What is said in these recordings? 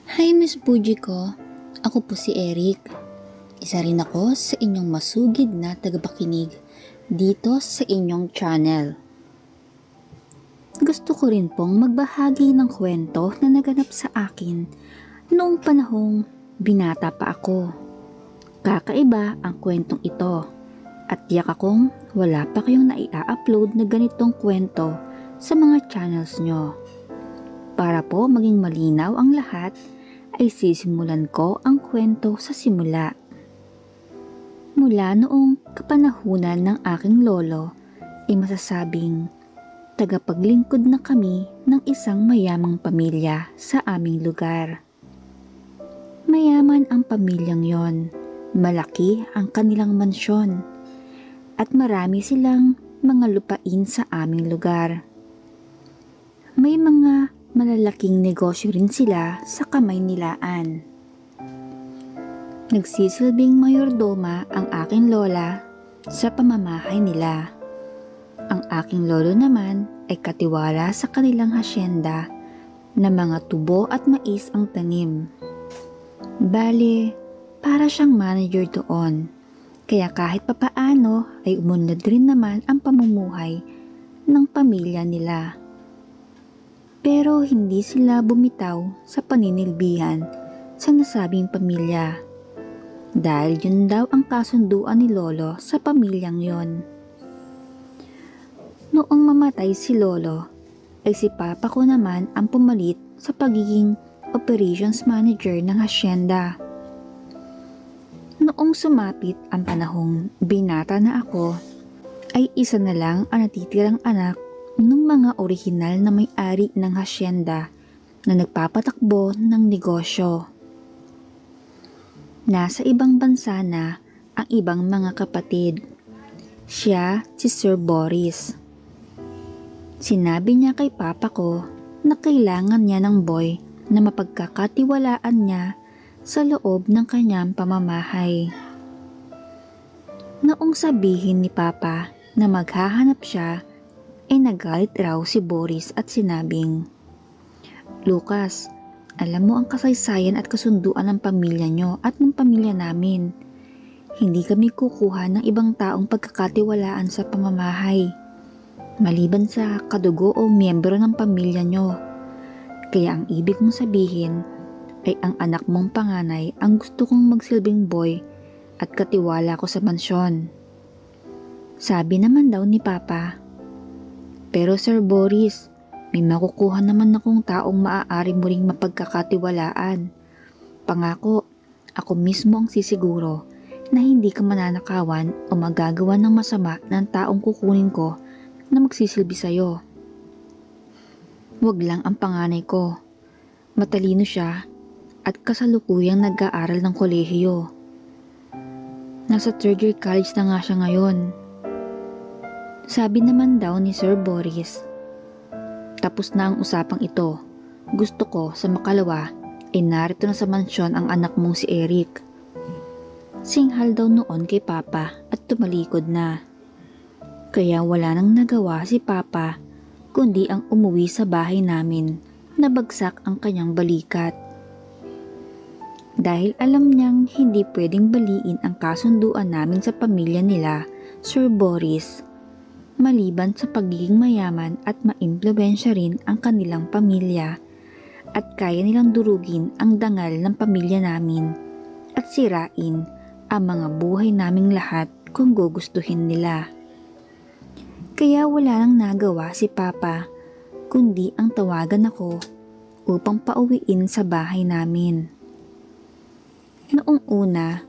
Hi Miss Puji ko, ako po si Eric. Isa rin ako sa inyong masugid na tagapakinig dito sa inyong channel. Gusto ko rin pong magbahagi ng kwento na naganap sa akin noong panahong binata pa ako. Kakaiba ang kwentong ito at tiyak akong wala pa kayong naia-upload na ganitong kwento sa mga channels nyo. Para po maging malinaw ang lahat, ay sisimulan ko ang kwento sa simula. Mula noong kapanahunan ng aking lolo, ay masasabing tagapaglingkod na kami ng isang mayamang pamilya sa aming lugar. Mayaman ang pamilyang yon, malaki ang kanilang mansyon, at marami silang mga lupain sa aming lugar. May mga malalaking negosyo rin sila sa kamay nilaan. Nagsisilbing mayordoma ang aking lola sa pamamahay nila. Ang aking lolo naman ay katiwala sa kanilang hasyenda na mga tubo at mais ang tanim. Bale, para siyang manager doon. Kaya kahit papaano ay umunlad rin naman ang pamumuhay ng pamilya nila. Pero hindi sila bumitaw sa paninilbihan sa nasabing pamilya. Dahil yun daw ang kasunduan ni lolo sa pamilyang yon. Noong mamatay si lolo, ay si papa ko naman ang pumalit sa pagiging operations manager ng hasyenda. Noong sumapit ang panahong binata na ako, ay isa na lang ang natitirang anak ng mga orihinal na may-ari ng hasyenda na nagpapatakbo ng negosyo. Nasa ibang bansa na ang ibang mga kapatid. Siya si Sir Boris. Sinabi niya kay papa ko na kailangan niya ng boy na mapagkakatiwalaan niya sa loob ng kanyang pamamahay. Noong sabihin ni papa na maghahanap siya, ay nagalit raw si Boris at sinabing, "Lucas, alam mo ang kasaysayan at kasunduan ng pamilya nyo at ng pamilya namin. Hindi kami kukuha ng ibang taong pagkakatiwalaan sa pamamahay, maliban sa kadugo o miyembro ng pamilya nyo. Kaya ang ibig mong sabihin ay ang anak mong panganay ang gusto kong magsilbing boy at katiwala ko sa mansyon." Sabi naman daw ni Papa, "Pero Sir Boris, may makukuha naman akong taong maaari mo ring mapagkakatiwalaan. Pangako, ako mismo ang sisiguro na hindi ka mananakawan o magagawa ng masama ng taong kukunin ko na magsisilbi sa'yo. Huwag lang ang panganay ko. Matalino siya at kasalukuyang nag-aaral ng kolehiyo. Nasa third year college na nga siya ngayon." Sabi naman daw ni Sir Boris, "Tapos na ang usapang ito. Gusto ko sa makalawa ay narito na sa mansyon ang anak mong si Eric." Singhal daw noon kay Papa at tumalikod na. Kaya wala nang nagawa si Papa kundi ang umuwi sa bahay namin na bagsak ang kanyang balikat. Dahil alam niyang hindi pwedeng baliin ang kasunduan namin sa pamilya nila, Sir Boris, maliban sa pagiging mayaman at maimpluwensya rin ang kanilang pamilya at kaya nilang durugin ang dangal ng pamilya namin at sirain ang mga buhay naming lahat kung gugustuhin nila. Kaya wala nang nagawa si Papa kundi ang tawagan ako upang pauwiin sa bahay namin. Noong una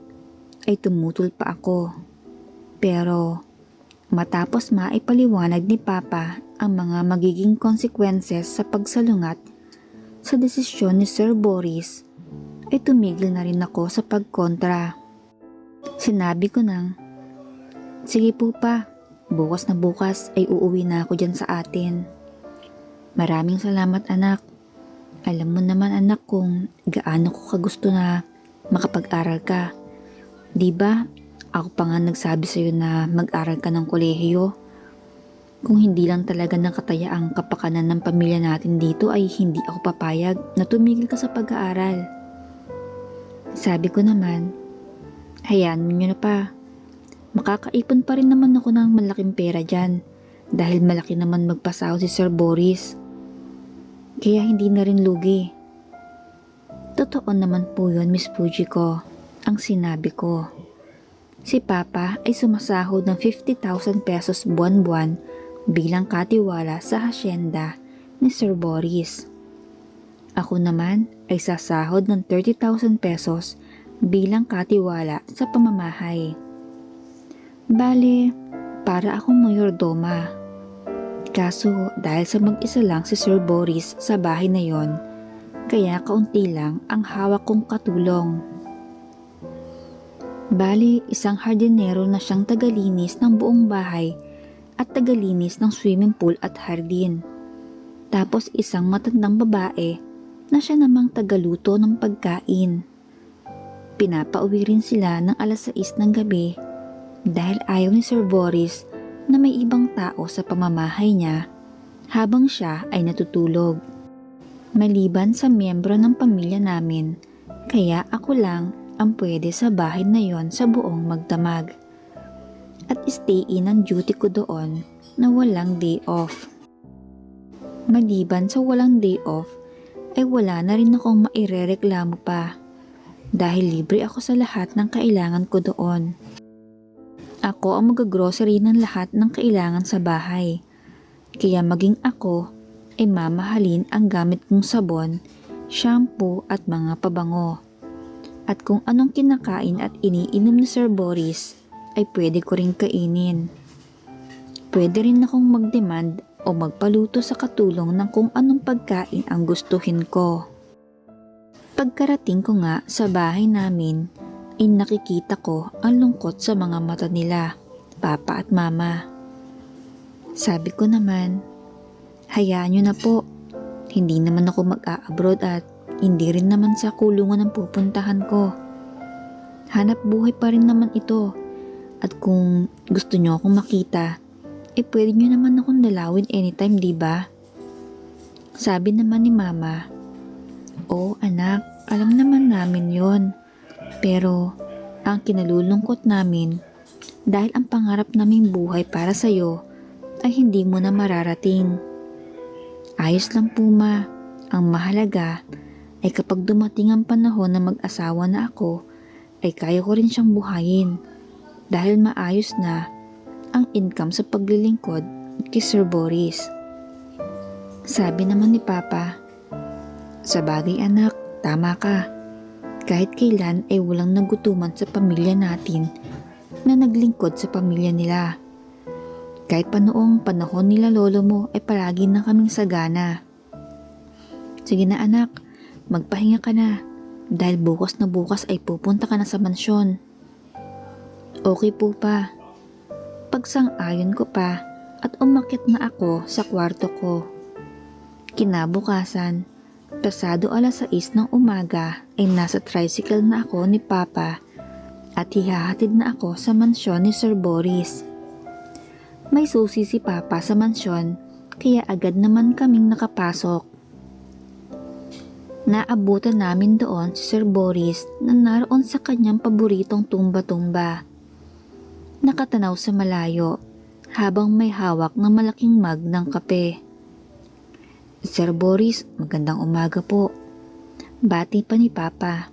ay tumutol pa ako, pero matapos maipaliwanag ni Papa ang mga magiging consequences sa pagsalungat sa desisyon ni Sir Boris, ay tumigil na rin ako sa pagkontra. Sinabi ko nang, "Sige po pa, bukas na bukas ay uuwi na ako dyan sa atin. Maraming salamat anak. Alam mo naman anak kung gaano ko kagusto na makapag-aral ka. Di ba? Ako pa nga nagsabi sa'yo na mag-aral ka ng kolehiyo. Kung hindi lang talaga nakataya ang kapakanan ng pamilya natin dito ay hindi ako papayag na tumigil ka sa pag-aaral. Sabi ko naman, hayaan mo nyo na pa. Makakaipon pa rin naman ako ng malaking pera dyan dahil malaki naman magpasahod si Sir Boris. Kaya hindi na rin lugi. Totoo naman po yun, Miss Fujiko, ang sinabi ko. Si Papa ay sumasahod ng 50,000 pesos buwan-buwan bilang katiwala sa hasyenda ni Sir Boris. Ako naman ay sasahod ng 30,000 pesos bilang katiwala sa pamamahay. Bale, para akong mayordoma. Kaso dahil sa mag-isa lang si Sir Boris sa bahay na yon, kaya kaunti lang ang hawak kong katulong. Bali, isang hardinero na siyang tagalinis ng buong bahay at tagalinis ng swimming pool at hardin. Tapos isang matandang babae na siya namang tagaluto ng pagkain. Pinapauwi rin sila ng alas 6 ng gabi dahil ayaw ni Sir Boris na may ibang tao sa pamamahay niya habang siya ay natutulog. Maliban sa miyembro ng pamilya namin, kaya ako lang ang pwede sa bahay na yon sa buong magdamag. At stay-in ang duty ko doon na walang day off. Maliban sa walang day off, ay wala na rin akong mairereklamo pa dahil libre ako sa lahat ng kailangan ko doon. Ako ang mag-grocery ng lahat ng kailangan sa bahay. Kaya maging ako ay mamahalin ang gamit kong sabon, shampoo at mga pabango. At kung anong kinakain at iniinom ni Sir Boris ay pwede ko rin kainin. Pwede rin akong mag-demand o magpaluto sa katulong ng kung anong pagkain ang gustuhin ko. Pagkarating ko nga sa bahay namin, ay nakikita ko ang lungkot sa mga mata nila, Papa at Mama. Sabi ko naman, hayaan nyo na po, hindi naman ako mag-a-abroad at hindi rin naman sa kulungan ang pupuntahan ko. Hanap buhay pa rin naman ito. At kung gusto nyo akong makita, pwede nyo naman akong dalawin anytime, diba? Sabi naman ni Mama, "Oo anak, alam naman namin yon. Pero ang kinalulungkot namin, dahil ang pangarap naming buhay para sa'yo ay hindi mo na mararating. Ayos lang po Ma, ang mahalaga ay kapag dumating ang panahon na mag-asawa na ako, ay kaya ko rin siyang buhayin. Dahil maayos na ang income sa paglilingkod kay Sir Boris." Sabi naman ni Papa, "Sabagay anak, tama ka. Kahit kailan ay walang nagutuman sa pamilya natin na naglingkod sa pamilya nila. Kahit pa noong panahon nila lolo mo ay palagi na kaming sagana. Sige na anak, magpahinga ka na dahil bukas na bukas ay pupunta ka na sa mansyon." Okay po Pa. Pagsang-ayon ko pa at umakyat na ako sa kwarto ko. Kinabukasan, pasado alas 6 ng umaga ay nasa tricycle na ako ni Papa at hihahatid na ako sa mansyon ni Sir Boris. May susi si Papa sa mansyon kaya agad naman kaming nakapasok. Naabutan namin doon si Sir Boris na naroon sa kanyang paboritong tumba-tumba. Nakatanaw sa malayo habang may hawak na malaking mug ng kape. "Sir Boris, magandang umaga po." Bati pa ni Papa.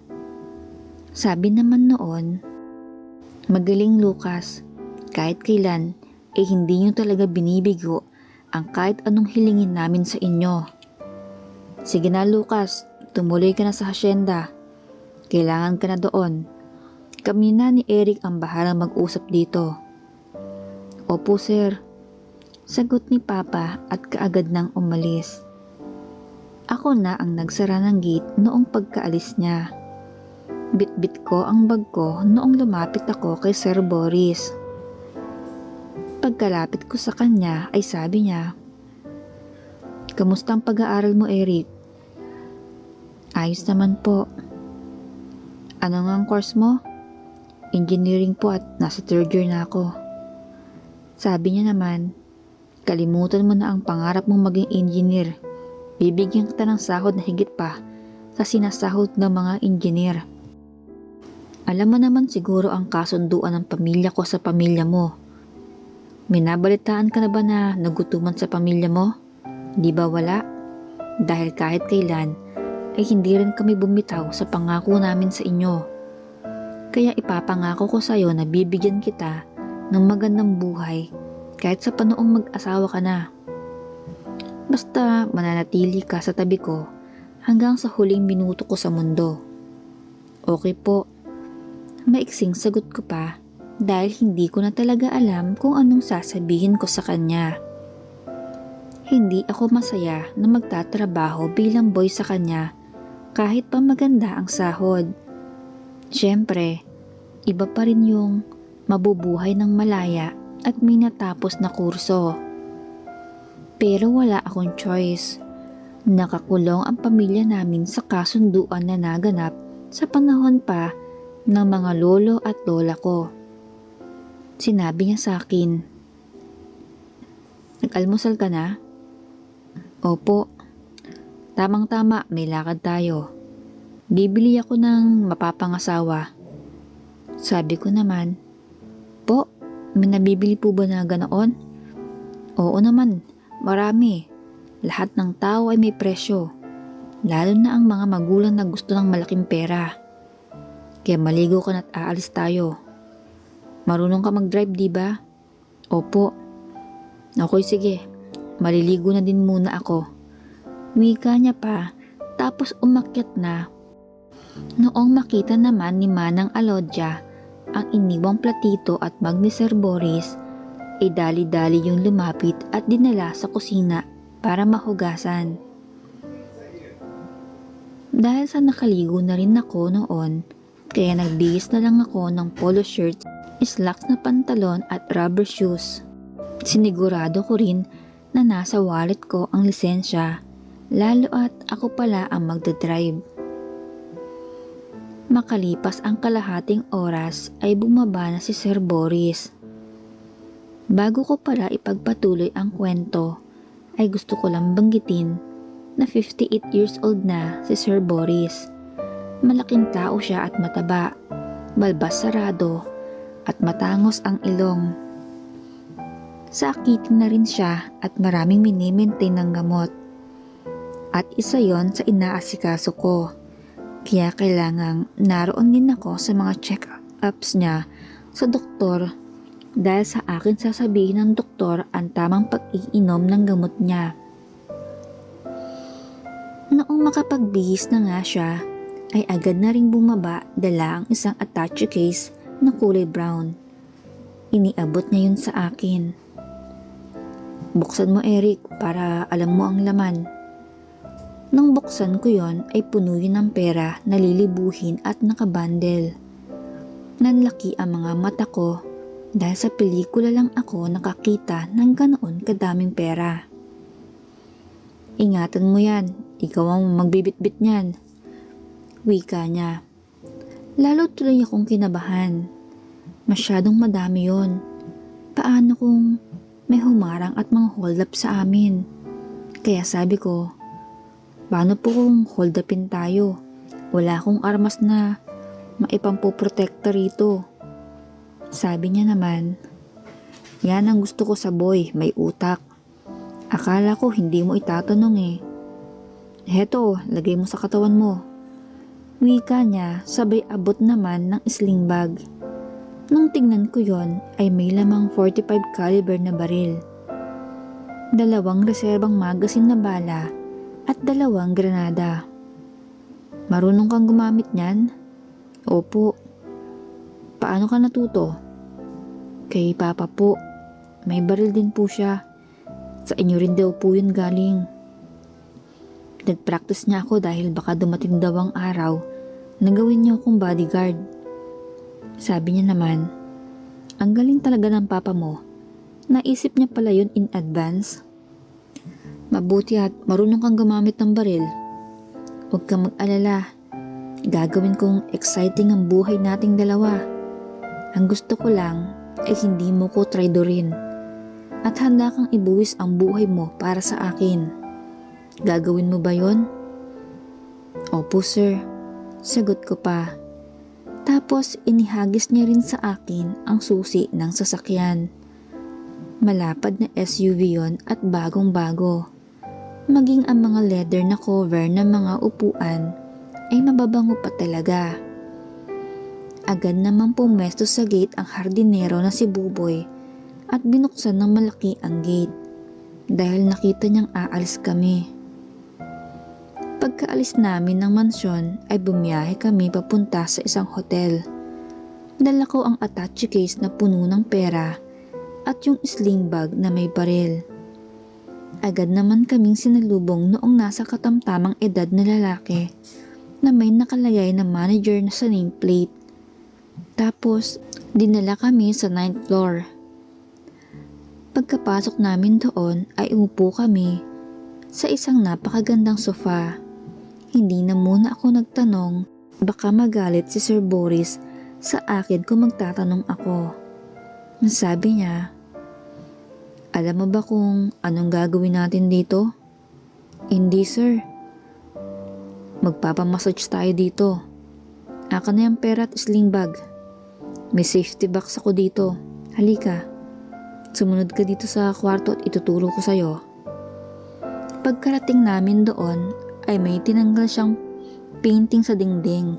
Sabi naman noon, "Magaling Lucas, kahit kailan hindi nyo talaga binibigo ang kahit anong hilingin namin sa inyo. Sige na Lucas, tumuloy ka na sa hasyenda. Kailangan ka na doon. Kami na ni Eric ang bahalang mag-usap dito." "Opo sir," sagot ni Papa at kaagad nang umalis. Ako na ang nagsara ng gate noong pagkaalis niya. Bit-bit ko ang bag ko noong lumapit ako kay Sir Boris. Pagkalapit ko sa kanya ay sabi niya, "Kamusta ang pag-aaral mo Eric?" "Ayos naman po." "Ano nga ang course mo?" "Engineering po at nasa third year na ako." Sabi niya naman, Kalimutan mo na ang pangarap mong maging engineer. Bibigyan kita ng sahod na higit pa sa sinasahod ng mga engineer. Alam mo naman siguro ang kasunduan ng pamilya ko sa pamilya mo. Minabalitaan ka na ba na nagutuman sa pamilya mo? Di ba wala? Dahil kahit kailan ay hindi rin kami bumitaw sa pangako namin sa inyo. Kaya ipapangako ko sa iyo na bibigyan kita ng magandang buhay kahit sa panoong mag-asawa ka na. Basta mananatili ka sa tabi ko hanggang sa huling minuto ko sa mundo. Okay po. Maiksing sagot ko pa dahil hindi ko na talaga alam kung anong sasabihin ko sa kanya. Hindi ako masaya na magtatrabaho bilang boy sa kanya kahit pa maganda ang sahod. Siyempre, iba pa rin yung mabubuhay ng malaya at may natapos na kurso. Pero wala akong choice. Nakakulong ang pamilya namin sa kasunduan na naganap sa panahon pa ng mga lolo at lola ko. Sinabi niya sa akin, "Nag-almusal ka na?" "Opo." "Tamang-tama, may lakad tayo. Bibili ako ng mapapangasawa." Sabi ko naman, "Po, may nabibili po ba na ganoon?" "Oo naman, marami. Lahat ng tao ay may presyo. Lalo na ang mga magulang na gusto ng malaking pera. Kaya maligo ka na't aalis tayo. Marunong ka mag-drive, di ba?" "Opo." "Okay, sige. Maliligo na din muna ako." Wika niya pa, tapos umakyat na. Noong makita naman ni Manang Alodia ang iniwang platito at mug ni Sir Boris, ay dali-dali yung lumapit at dinala sa kusina para mahugasan. Dahil sa nakaligo na rin ako noon, kaya nagbihis na lang ako ng polo shirt, slacks na pantalon at rubber shoes. Sinigurado ko rin na nasa wallet ko ang lisensya, lalo at ako pala ang magdadrive. Makalipas ang kalahating oras ay bumaba na si Sir Boris. Bago ko pala ipagpatuloy ang kwento, ay gusto ko lang banggitin na 58 years old na si Sir Boris. Malaking tao siya at mataba, balbas sarado at matangos ang ilong. Sakitin na rin siya at maraming minimaintain ng gamot. At isa yon sa inaasikaso ko. Kaya kailangang naroon din ako sa mga check-ups niya sa doktor dahil sa akin sasabihin ng doktor ang tamang pag-iinom ng gamot niya. Noong makapagbihis na nga siya, ay agad na ring bumaba dala ang isang attache case na kulay brown. Iniabot niya yun sa akin. "Buksan mo, Eric, para alam mo ang laman." Nang buksan ko yon ay puno yun ng pera na lilibuhin at nakabandel. Nanlaki ang mga mata ko dahil sa pelikula lang ako nakakita ng ganoon kadaming pera. "Ingatan mo yan, ikaw ang magbibitbit niyan." Wika niya. Lalo tuloy akong kinabahan. Masyadong madami yon. Paano kung may humarang at mga hold up sa amin? Kaya sabi ko, paano po kung hold upin tayo? Wala akong armas na maipampoprotekta rito. Sabi niya naman, "Yan ang gusto ko sa boy, may utak. Akala ko hindi mo itatanong eh. Heto, lagay mo sa katawan mo." Wika niya, sabay abot naman ng sling bag. Nung tingnan ko yon ay may lamang 45 caliber na baril. 2 reserbang magasin na bala at 2 granada. "Marunong kang gumamit niyan?" "Opo." "Paano ka natuto?" "Kay Papa po. May baril din po siya. Sa inyo rin daw po yun galing." Nag-practice niya ako dahil baka dumating daw ang araw na gawin niyo akong bodyguard. Sabi niya naman, "Ang galing talaga ng papa mo. Naisip niya pala yun in advance. Mabuti at marunong kang gumamit ng baril. Huwag kang mag-alala. Gagawin kong exciting ang buhay nating dalawa. Ang gusto ko lang ay hindi mo ko traidorin. at handa kang ibuwis ang buhay mo para sa akin. Gagawin mo ba yon? Opo sir, sagot ko pa. Tapos inihagis niya rin sa akin ang susi ng sasakyan. Malapad na SUV yon at bagong-bago. Maging ang mga leather na cover ng mga upuan ay mababango pa talaga. Agad naman pumesto sa gate ang hardinero na si Buboy at binuksan ng malaki ang gate dahil nakita niyang aalis kami. Pagkaalis namin ng mansyon ay bumiyahe kami papunta sa isang hotel. Dala ko ang attache case na puno ng pera at yung sling bag na may baril. Agad naman kaming sinalubong noong nasa katamtamang edad na lalaki na may nakalagay na manager na sa nameplate. Tapos, dinala kami sa 9th floor. Pagkapasok namin doon ay umupo kami sa isang napakagandang sofa. Hindi na muna ako nagtanong, baka magalit si Sir Boris sa akin kung magtatanong ako. Sabi niya, alam mo ba kung anong gagawin natin dito? Hindi sir. Magpapamassage tayo dito. Aka na yung pera at sling bag. May safety box ako dito. Halika. Sumunod ka dito sa kwarto at ituturo ko sa'yo. Pagkarating namin doon ay may tinanggal siyang painting sa dingding.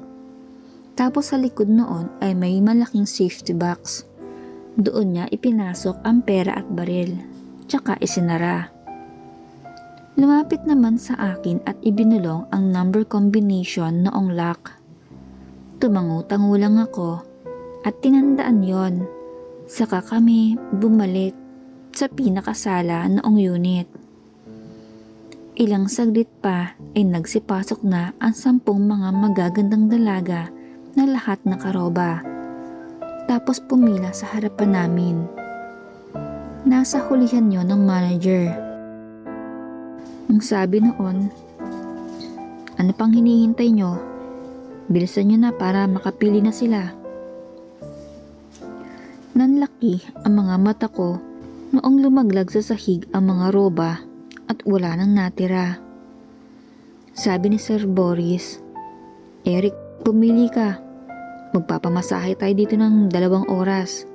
Tapos sa likod noon ay may malaking safety box. Doon niya ipinasok ang pera at baril, tsaka isinara. Lumapit naman sa akin at ibinulong ang number combination noong lock. Tumangu-tangu lang ako at tinandaan yon. Saka kami bumalik sa pinakasala noong unit. Ilang saglit pa ay nagsipasok na ang 10 mga magagandang dalaga na lahat nakaroba. Tapos pumila sa harapan namin. Nasa hulihan yon ng manager. Ang sabi noon, ano pang hinihintay nyo? Bilisan nyo na para makapili na sila. Nanlaki ang mga mata ko noong lumaglag sa sahig ang mga roba at wala nang natira. Sabi ni Sir Boris, Eric, pumili ka. Magpapamasahe tayo dito ng 2 oras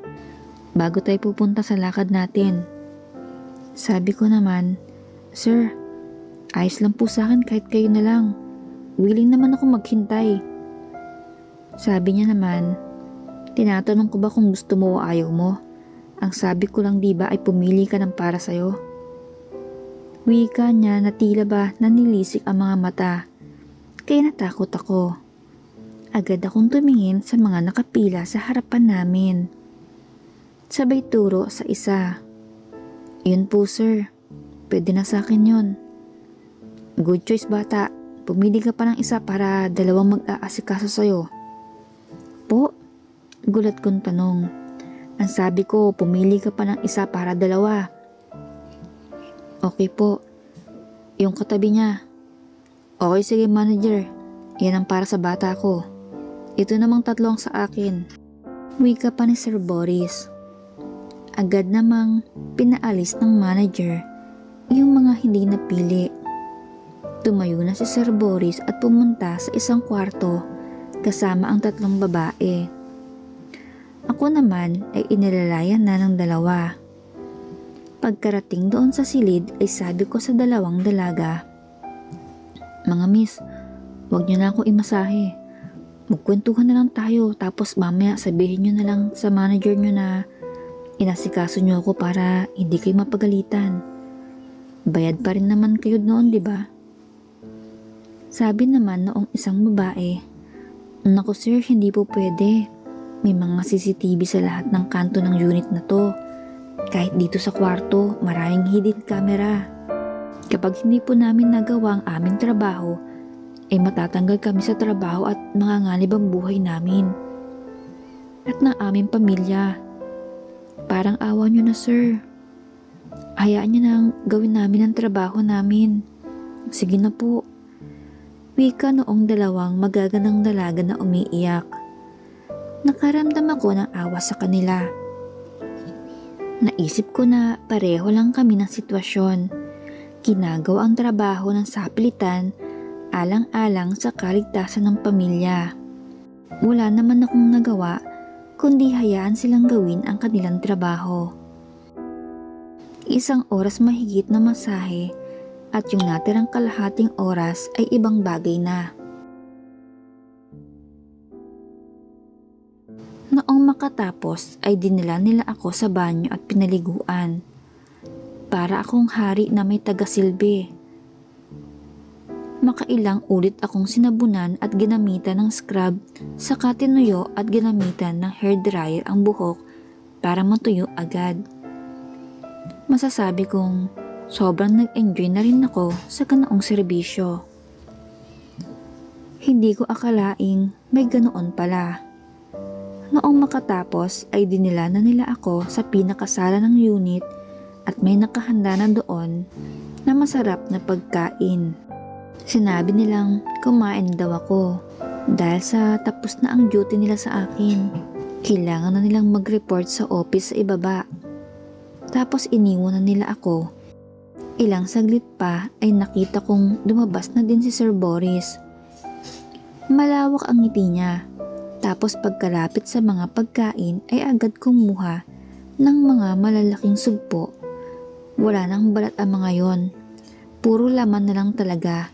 bago tayo pupunta sa lakad natin. Sabi ko naman, Sir, ayos lang po sa akin kahit kayo na lang. Willing naman ako maghintay. Sabi niya naman, tinatanong ko ba kung gusto mo o ayaw mo? Ang sabi ko lang diba ay pumili ka ng para sa'yo. Wika niya na tila ba nanilisik ang mga mata. Kaya natakot ako. Agad akong tumingin sa mga nakapila sa harapan namin. Sabay turo sa isa. Yun po sir, pwede na sa akin yun. Good choice bata, pumili ka pa ng isa para 2 mag-aasikaso sa'yo. Po? Gulat kong tanong. Ang sabi ko, pumili ka pa ng isa para 2. Okay po. Yung katabi niya. Okay sige manager, yan ang para sa bata ko. Ito namang 3 ang sa akin. Wika pa ni Sir Boris. Agad namang pinaalis ng manager yung mga hindi napili. Tumayo na si Sir Boris at pumunta sa isang kwarto kasama ang 3 babae. Ako naman ay inilalayan na ng 2. Pagkarating doon sa silid ay sabi ko sa 2 dalaga, mga miss, wag niyo na ako imasahe. Magkwentuhan na lang tayo tapos mamaya sabihin niyo na lang sa manager niyo na inasikaso niyo ako para hindi kayo mapagalitan. Bayad pa rin naman kayo noon, di ba? Sabi naman noong isang babae, naku sir, hindi po pwede. May mga CCTV sa lahat ng kanto ng unit na to. Kahit dito sa kwarto, maraming hidden camera. Kapag hindi po namin nagawa ang aming trabaho, ay matatanggal kami sa trabaho at manganganib ang buhay namin. At ng aming pamilya. Parang awa nyo na sir. Hayaan nyo nang gawin namin ang trabaho namin. Sige na po. Wika noong 2 magagandang dalaga na umiiyak. Nakaramdam ako ng awa sa kanila. Naisip ko na pareho lang kami ng sitwasyon. Ginagawa ang trabaho ng sapilitan alang-alang sa kaligtasan ng pamilya. Wala naman akong nagawa kundi hayaan silang gawin ang kanilang trabaho. 1 oras mahigit na masahe at yung natirang kalahating oras ay ibang bagay na. Noong makatapos ay dinala nila ako sa banyo at pinaliguan. Para akong hari na may tagasilbi. Makailang ulit akong sinabunan at ginamitan ng scrub, saka tinuyo at ginamitan ng hairdryer ang buhok para matuyo agad. Masasabi kong sobrang nag-enjoy na rin ako sa ganoong serbisyo. Hindi ko akalaing may ganoon pala. Noong makatapos ay dinila na nila ako sa pinakasala ng unit at may nakahanda na doon na masarap na pagkain. Sinabi nilang kumain daw ako dahil sa tapos na ang duty nila sa akin. Kailangan na nilang mag-report sa office sa ibaba. Tapos iniwan na nila ako. Ilang saglit pa ay nakita kong lumabas na din si Sir Boris. Malawak ang ngiti niya. Tapos pagkalapit sa mga pagkain ay agad kumuha ng mga malalaking sugpo. Wala nang balat ang mga yon. Puro laman na lang talaga.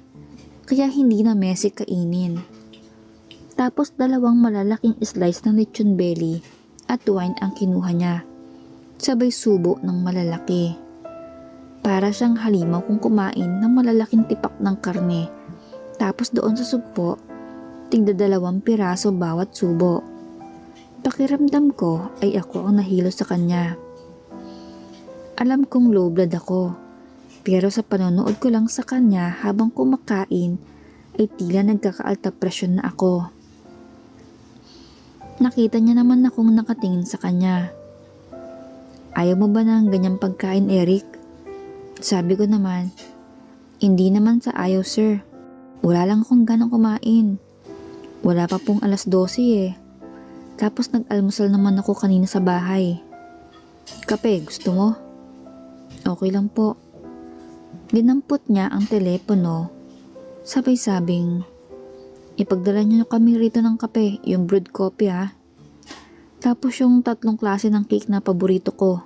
Kaya hindi na messy kainin. Tapos 2 malalaking slice ng lechon belly at wine ang kinuha niya. Sabay subo ng malalaki. Para siyang halimaw kung kumain ng malalaking tipak ng karne. Tapos doon sa sugpo, tigda 2 piraso bawat subo. Pakiramdam ko ay ako ang nahilo sa kanya. Alam kong low blood ako, pero sa panonood ko lang sa kanya habang kumakain ay tila nagkakaalta presyon na ako. Nakita niya naman akong nakatingin sa kanya. Ayaw mo ba ng ganyang pagkain, Eric? Sabi ko naman, hindi naman sa ayaw, sir. Wala lang akong ganang kumain. Wala pa pong 12:00 eh. Tapos nag-almusal naman ako kanina sa bahay. Kape, gusto mo? Okay lang po. Dinampot niya ang telepono. Sabay-sabing, ipagdala niyo kami rito ng kape, yung brewed coffee ha. Tapos yung 3 klase ng cake na paborito ko.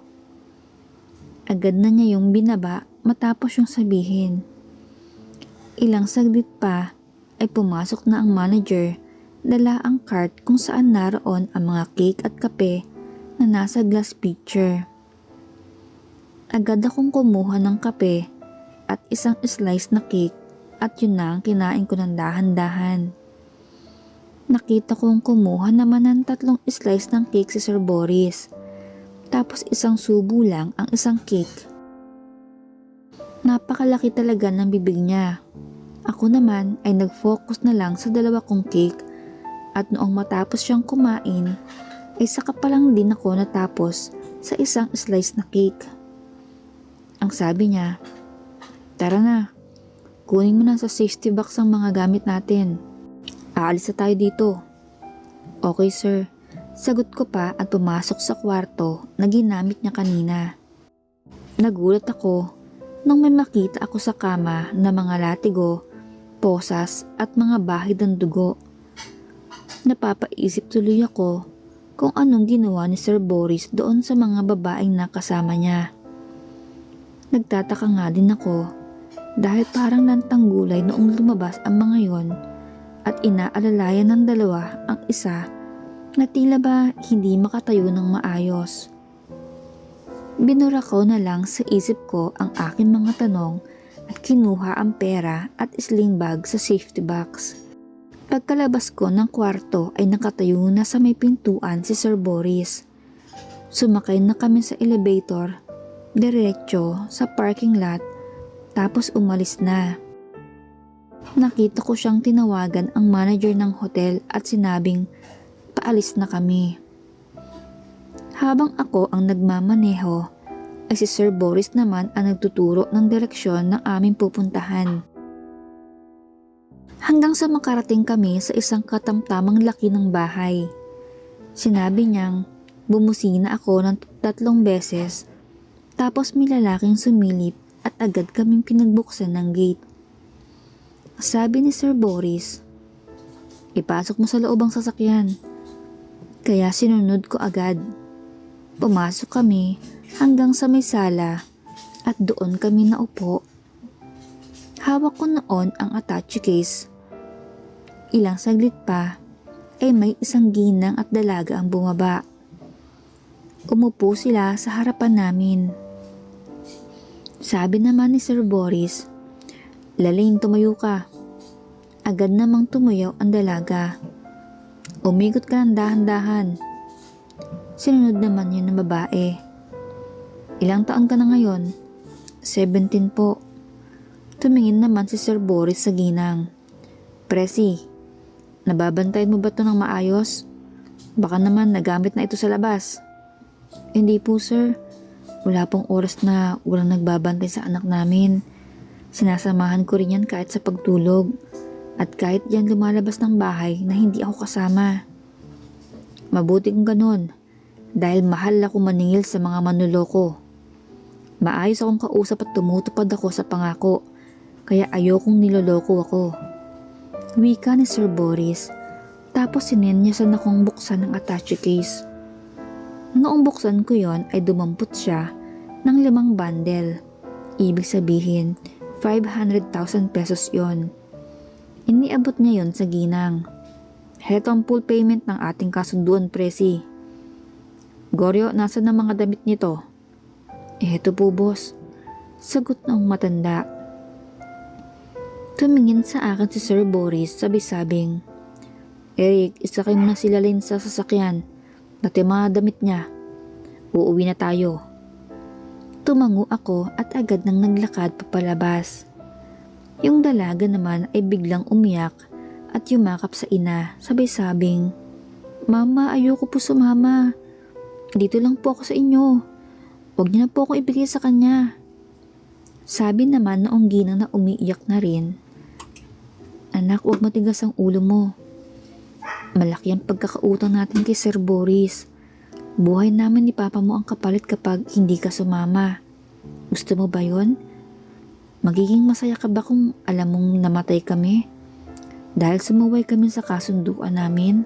Agad na niya yung binaba matapos yung sabihin. Ilang saglit pa ay pumasok na ang manager. Dala ang cart kung saan naroon ang mga cake at kape na nasa glass pitcher. Agad akong kumuha ng kape at 1 slice na cake at yun na ang kinain ko ng dahan-dahan. Nakita kong kumuha naman ng 3 slice ng cake si Sir Boris. Tapos 1 subo lang ang 1 cake. Napakalaki talaga ng bibig niya. Ako naman ay nag-focus na lang sa 2 kong cake. At noong matapos siyang kumain, ay saka pa lang din ako natapos sa 1 slice na cake. Ang sabi niya, tara na, kunin mo na sa safety box ang mga gamit natin. Aalis na tayo dito. Okay sir, sagot ko pa at pumasok sa kwarto na ginamit niya kanina. Nagulat ako nang may makita ako sa kama na mga latigo, posas at mga bahid ng dugo. Napapaisip tuloy ako kung anong ginawa ni Sir Boris doon sa mga babaeng nakasama niya. Nagtataka nga din ako dahil parang nantanggulay noong lumabas ang mga yon at inaalalayan ng 2 ang isa na tila ba hindi makatayo ng maayos. Binura ko na lang sa isip ko ang aking mga tanong at kinuha ang pera at sling bag sa safety box. Pagkalabas ko ng kwarto ay nakatayo na sa may pintuan si Sir Boris. Sumakay na kami sa elevator, diretso sa parking lot, tapos umalis na. Nakita ko siyang tinawagan ang manager ng hotel at sinabing paalis na kami. Habang ako ang nagmamaneho, ay si Sir Boris naman ang nagtuturo ng direksyon ng aming pupuntahan. Hanggang sa makarating kami sa isang katamtamang laki ng bahay. Sinabi niyang bumusina ako ng 3 beses, tapos may lalaking sumilip at agad kaming pinagbuksan ng gate. Sabi ni Sir Boris, "Ipasok mo sa loob ang sasakyan." Kaya sinunod ko agad. Pumasok kami hanggang sa may sala at doon kami naupo. Hawak ko noon ang attache case. Ilang saglit pa ay may isang ginang at dalaga ang bumaba. Umupo sila sa harapan namin. Sabi naman ni Sir Boris, "Lalaine, tumayo ka." Agad namang tumuyaw ang dalaga. "Umigot ka ng dahan-dahan." Sinunod naman yun ng babae. "Ilang taon ka na ngayon?" 17 po. Tumingin naman si Sir Boris sa ginang. "Presi, nababantayan mo ba ito ng maayos? Baka naman nagamit na ito sa labas." "Hindi po, sir. Wala pong oras na walang nagbabantay sa anak namin. Sinasamahan ko rin yan kahit sa pagtulog. At kahit yan lumalabas ng bahay na hindi ako kasama." "Mabuti kung ganun. Dahil mahal ako maningil sa mga manloloko. Maayos akong kausap at tumutupad ako sa pangako. Kaya ayokong niloloko ako." Wika ni Sir Boris. Tapos sinenyasan akong buksan ang attache case. Noong buksan ko yon ay dumampot siya ng 5 bundle. Ibig sabihin, 500,000 pesos yon. Iniabot niya yon sa ginang. "Heto ang full payment ng ating kasunduan, Presi." "Goryo, nasa na mga damit nito?" "Heto po, boss." Sagot ng matanda. Tumingin sa akin si Sir Boris, sabing, "Eric, isakay mo na si Lalaine sa sasakyan. Dati mga damit niya. Uuwi na tayo." Tumango ako at agad nang naglakad papalabas. Yung dalaga naman ay biglang umiyak at yumakap sa ina, sabing, "Mama, ayoko po sumama. Dito lang po ako sa inyo. Huwag niyo na po akong ibigay sa kanya." Sabi naman noong ginang na umiiyak na rin, "Anak, huwag matigas ang ulo mo. Malaki ang pagkakautang natin kay Sir Boris. Buhay namin ni Papa mo ang kapalit kapag hindi ka sumama. Gusto mo ba yun? Magiging masaya ka ba kung alam mong namatay kami? Dahil sumuway kami sa kasunduan namin?"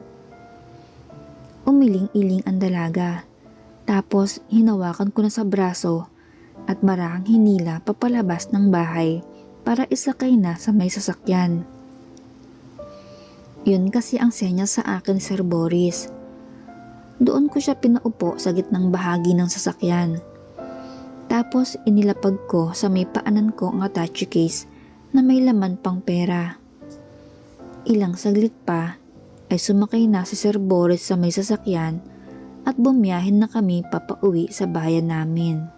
Umiling-iling ang dalaga. Tapos hinawakan ko na sa braso at marahang hinila papalabas ng bahay para isakay na sa may sasakyan. Yun kasi ang senyas sa akin, Sir Boris. Doon ko siya pinaupo sa gitnang bahagi ng sasakyan. Tapos inilapag ko sa may paanan ko ang attache case na may laman pang pera. Ilang saglit pa ay sumakay na si Sir Boris sa may sasakyan at bumiyahin na kami papauwi sa bayan namin.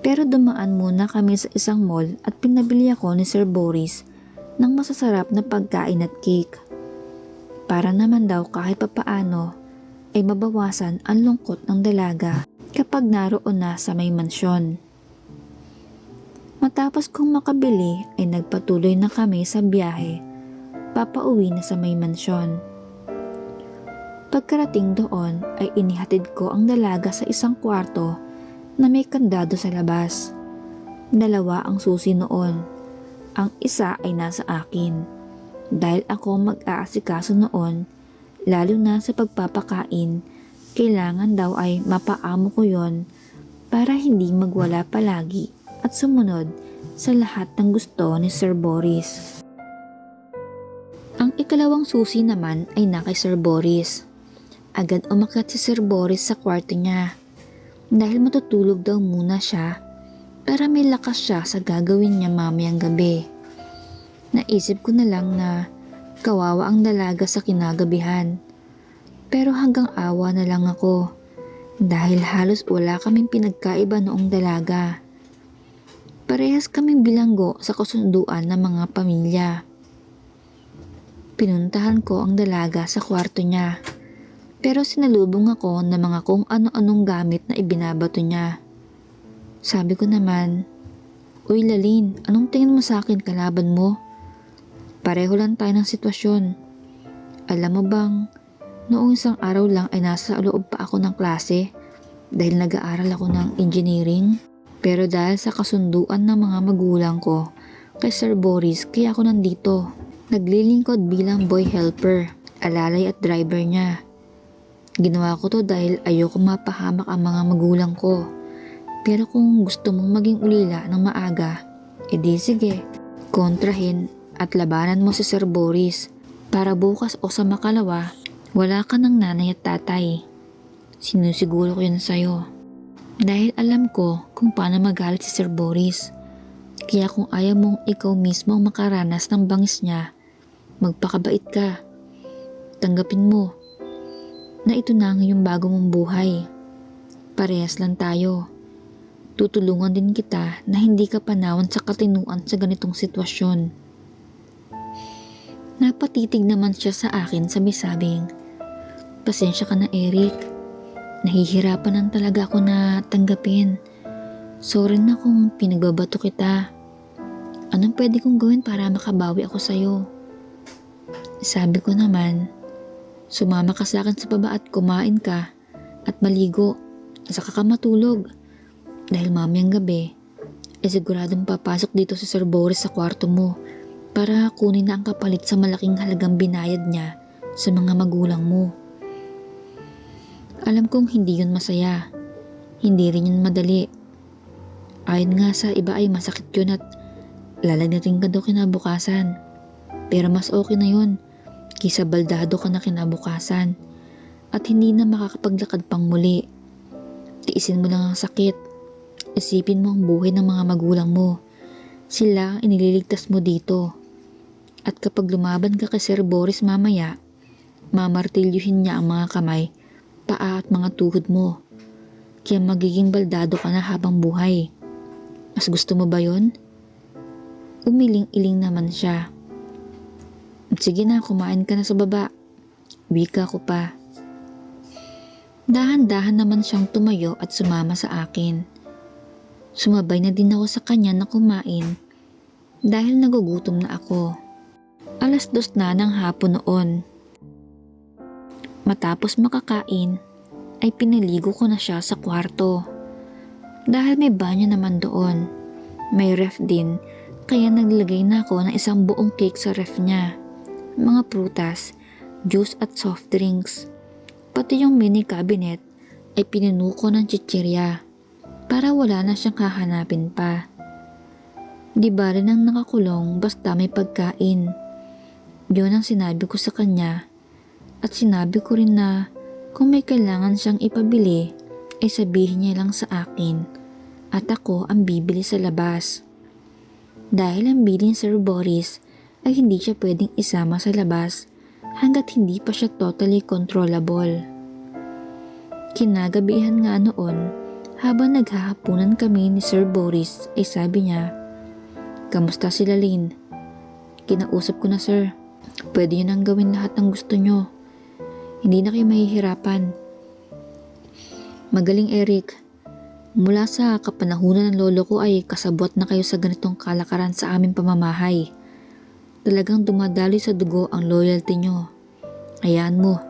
Pero dumaan muna kami sa isang mall at pinabili ako ni Sir Boris ng masasarap na pagkain at cake. Para naman daw kahit papaano ay mabawasan ang lungkot ng dalaga kapag naroon na sa may mansyon. Matapos kong makabili ay nagpatuloy na kami sa biyahe, papauwi na sa may mansyon. Pagkarating doon ay inihatid ko ang dalaga sa isang kwarto na may kandado sa labas. 2 ang susi noon. Ang isa ay nasa akin. Dahil ako mag-aasikaso noon, lalo na sa pagpapakain, kailangan daw ay mapaamo ko yon para hindi magwala palagi at sumunod sa lahat ng gusto ni Sir Boris. Ang ikalawang susi naman ay na kay Sir Boris. Agad umakyat si Sir Boris sa kwarto niya dahil matutulog daw muna siya para may lakas siya sa gagawin niya mamayang gabi. Naisip ko na lang na kawawa ang dalaga sa kinagabihan. Pero hanggang awa na lang ako dahil halos wala kaming pinagkaiba noong dalaga. Parehas kaming bilanggo sa kasunduan ng mga pamilya. Pinuntahan ko ang dalaga sa kwarto niya pero sinalubong ako ng mga kung ano-anong gamit na ibinabato niya. Sabi ko naman, "Uy Lalaine, anong tingin mo sa akin kalaban mo? Pareho lang tayo ng sitwasyon. Alam mo bang, noong isang araw lang ay nasa loob pa ako ng klase dahil nag-aaral ako ng engineering. Pero dahil sa kasunduan ng mga magulang ko kay Sir Boris, kaya ako nandito. Naglilingkod bilang boy helper, alalay at driver niya. Ginawa ko to dahil ayoko mapahamak ang mga magulang ko. Pero kung gusto mong maging ulila ng maaga, edi sige, kontrahin at labanan mo si Sir Boris para bukas o sa makalawa, wala ka ng nanay at tatay. Sinusiguro ko yan sa'yo. Dahil alam ko kung paano magalit si Sir Boris. Kaya kung ayaw mong ikaw mismo ang makaranas ng bangis niya, magpakabait ka. Tanggapin mo na ito na ang iyong bago mong buhay. Parehas lang tayo. Tutulungan din kita na hindi ka panawan sa katinuan sa ganitong sitwasyon. Napatitig naman siya sa akin sabing, pasensya ka na Eric. Nahihirapan lang talaga ako na tanggapin. Sorry na kung pinagbabato kita. Anong pwede kong gawin para makabawi ako sa'yo? Sabi ko naman, sumama ka sa akin sa baba at kumain ka at maligo. Saka ka matulog. Dahil mamayang gabi, siguradong papasok dito si Sir Boris sa kwarto mo para kunin na ang kapalit sa malaking halagang binayad niya sa mga magulang mo. Alam kong hindi yun masaya. Hindi rin yun madali. Ayon nga sa iba ay masakit yun at lalagnatin ka daw kinabukasan. Pero mas okay na yun kaysa baldado ka na kinabukasan at hindi na makakapaglakad pang muli. Tiisin mo lang ang sakit. Isipin mo ang buhay ng mga magulang mo. Sila ang inililigtas mo dito. At kapag lumaban ka kay Sir Boris mamaya, mamartilyuhin niya ang mga kamay, paa at mga tuhod mo. Kaya magiging baldado ka na habang buhay. Mas gusto mo ba yun? Umiling-iling naman siya. Sige na, kumain ka na sa baba. Wika ko pa. Dahan-dahan naman siyang tumayo at sumama sa akin. Sumabay na din ako sa kanya na kumain dahil nagugutom na ako. 2:00 na ng hapon noon. Matapos makakain, ay pinaligo ko na siya sa kwarto. Dahil may banyo naman doon, may ref din, kaya naglagay na ako ng isang buong cake sa ref niya. Mga prutas, juice at soft drinks. Pati yung mini cabinet ay pinuno ko ng chichirya para wala na siyang hahanapin pa. Di ba rin ang nakakulong basta may pagkain. Yun ang sinabi ko sa kanya at sinabi ko rin na kung may kailangan siyang ipabili ay sabihin niya lang sa akin at ako ang bibili sa labas. Dahil ang bili ni Sir Boris ay hindi siya pwedeng isama sa labas hanggat hindi pa siya totally controllable. Kinagabihan nga noon, habang naghahapunan kami ni Sir Boris ay sabi niya, "Kamusta si Lalyn?" Kinausap ko na sir. Pwede nyo nang gawin lahat ng gusto nyo. Hindi na kayo mahihirapan. Magaling Eric. Mula sa kapanahunan ng lolo ko ay kasabwat na kayo sa ganitong kalakaran sa aming pamamahay. Talagang dumadaloy sa dugo ang loyalty nyo. Hayaan mo.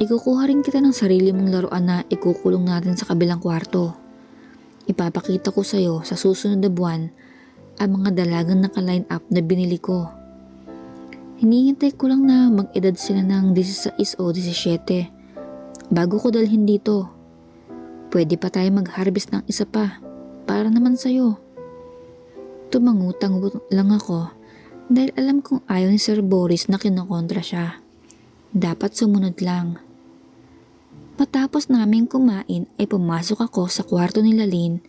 Ikukuha rin kita ng sarili mong laruan na ikukulong natin sa kabilang kwarto. Ipapakita ko sa'yo sa susunod na buwan ang mga dalagang naka-line up na binili ko. Hinihintay ko lang na mag-edad sila ng 16 o 17 bago ko dalhin dito. Pwede pa tayo mag-harvest ng isa pa para naman sa'yo. Tumangutang lang ako dahil alam kong ayaw ni Sir Boris na kinokontra siya. Dapat sumunod lang. Matapos namin kumain ay pumasok ako sa kwarto ni Lalyn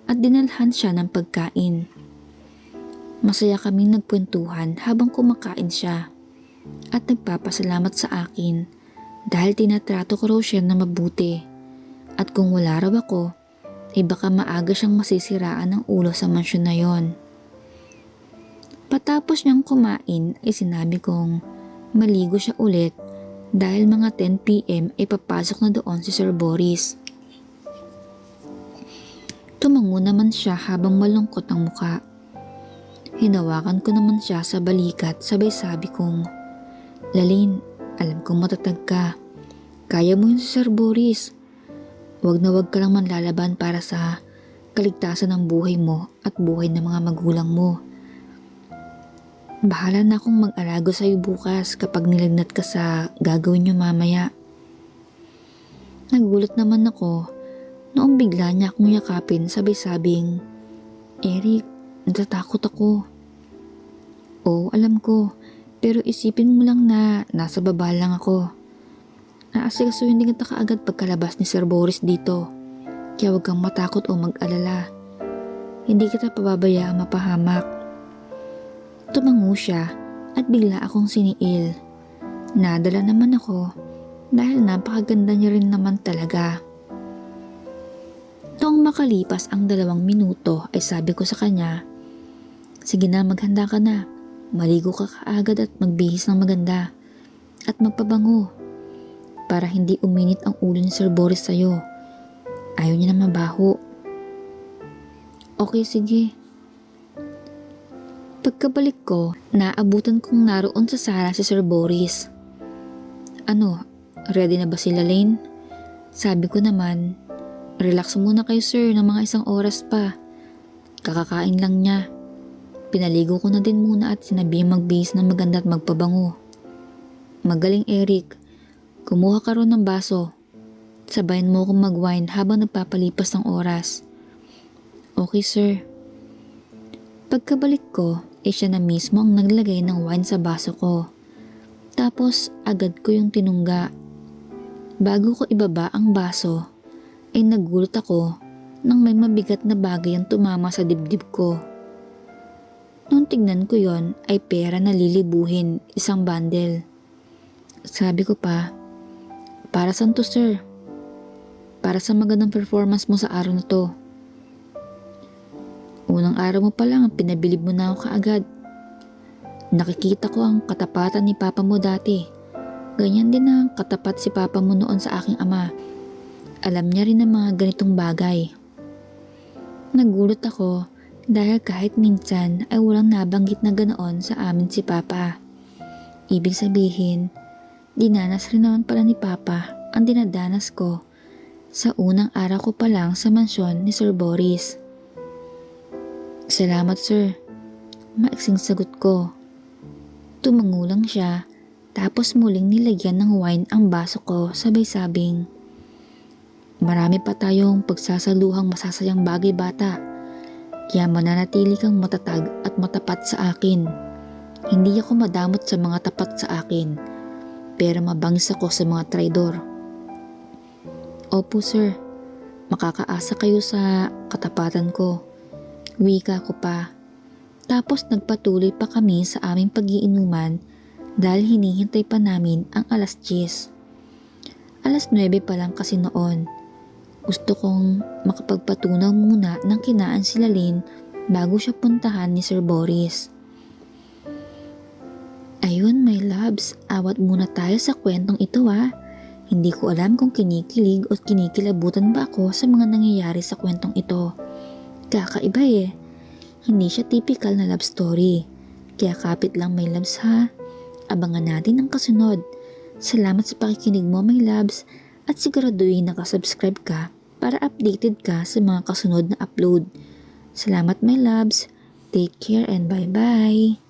at dinalhan siya ng pagkain. Masaya kaming nagkwentuhan habang kumakain siya at nagpapasalamat sa akin dahil tinatrato ko raw siya na mabuti at kung wala raw ako ay baka maaga siyang masisiraan ng ulo sa mansyon na yon. Patapos niyang kumain ay sinabi kong maligo siya ulit dahil mga 10 PM ay papasok na doon si Sir Boris. Tumango naman siya habang malungkot ang muka. Hinawakan ko naman siya sa balikat sabay sabi kong, "Lalyn, alam kong matatag ka. Kaya mo yun si Sir Boris. Wag na wag ka lang manlalaban para sa kaligtasan ng buhay mo at buhay ng mga magulang mo. Bahala na akong mag-alaga sa'yo bukas kapag nilagnat ka sa gagawin niyo mamaya. Nagulat naman ako noong bigla niya akong yakapin sabay-sabing, Eric, natatakot ako. Oo, alam ko, pero isipin mo lang na nasa baba lang ako. Naasikasuhin din kita kaagad pagkalabas ni Sir Boris dito, kaya huwag kang matakot o mag-alala. Hindi kita pababayaang mapahamak. Tumango siya at bigla akong siniil. Nadala naman ako dahil napakaganda niya rin naman talaga. Noong makalipas ang 2 minuto ay sabi ko sa kanya, sige na, maghanda ka na. Maligo ka kaagad at magbihis ng maganda. At magpabango. Para hindi uminit ang ulo ni Sir Boris sa'yo. Ayaw niya na mabaho. Okay, sige. Pagkabalik ko, naabutan kong naroon sa sala si Sir Boris. Ano, ready na ba sila, Lane? Sabi ko naman, relax muna kayo sir ng mga 1 oras pa. Kakakain lang niya. Pinaligo ko na din muna at sinabi magbihis ng maganda at magpabango. Magaling Eric, kumuha ka ron ng baso. Sabayan mo akong mag-wine habang nagpapalipas ng oras. Okay sir. Pagkabalik ko, siya na mismo ang naglagay ng wine sa baso ko. Tapos agad ko yung tinungga. Bago ko ibaba ang baso, ay nagulat ako nang may mabigat na bagay ang tumama sa dibdib ko. Nung tignan ko yon ay pera na lilibuhin, 1 bundle. Sabi ko pa, para saan to sir? Para sa magandang performance mo sa araw na to. Unang araw mo pa lang pinabilib mo na ako kaagad. Nakikita ko ang katapatan ni papa mo dati. Ganyan din ang katapat si papa mo noon sa aking ama. Alam niya rin ang mga ganitong bagay. Nagulat ako dahil kahit minsan ay walang nabanggit na ganoon sa amin si papa. Ibig sabihin, dinanas rin naman pala ni papa ang dinadanas ko sa unang araw ko pa lang sa mansyon ni Sir Boris. Salamat sir, maiksing sagot ko. Tumango lang siya tapos muling nilagyan ng wine ang baso ko sabay-sabing, marami pa tayong pagsasaluhang masasayang bagay bata, kaya mananatili kang matatag at matapat sa akin. Hindi ako madamot sa mga tapat sa akin, pero mabangis ako sa mga traidor. Opo sir, makakaasa kayo sa katapatan ko. Wika ko pa. Tapos nagpatuloy pa kami sa aming pag-iinuman dahil hinihintay pa namin ang 10:00. 9:00 pa lang kasi noon. Gusto kong makapagpatunaw muna ng kinaan sila Lane bago siya puntahan ni Sir Boris. Ayun my loves, awat muna tayo sa kwentong ito ha. Hindi ko alam kung kinikilig o kinikilabutan ba ako sa mga nangyayari sa kwentong ito. Kakaiba eh. Hindi siya typical na love story. Kaya kapit lang my loves ha. Abangan natin ang kasunod. Salamat sa pakikinig mo my loves at siguraduhin nakasubscribe ka para updated ka sa mga kasunod na upload. Salamat my loves. Take care and bye bye.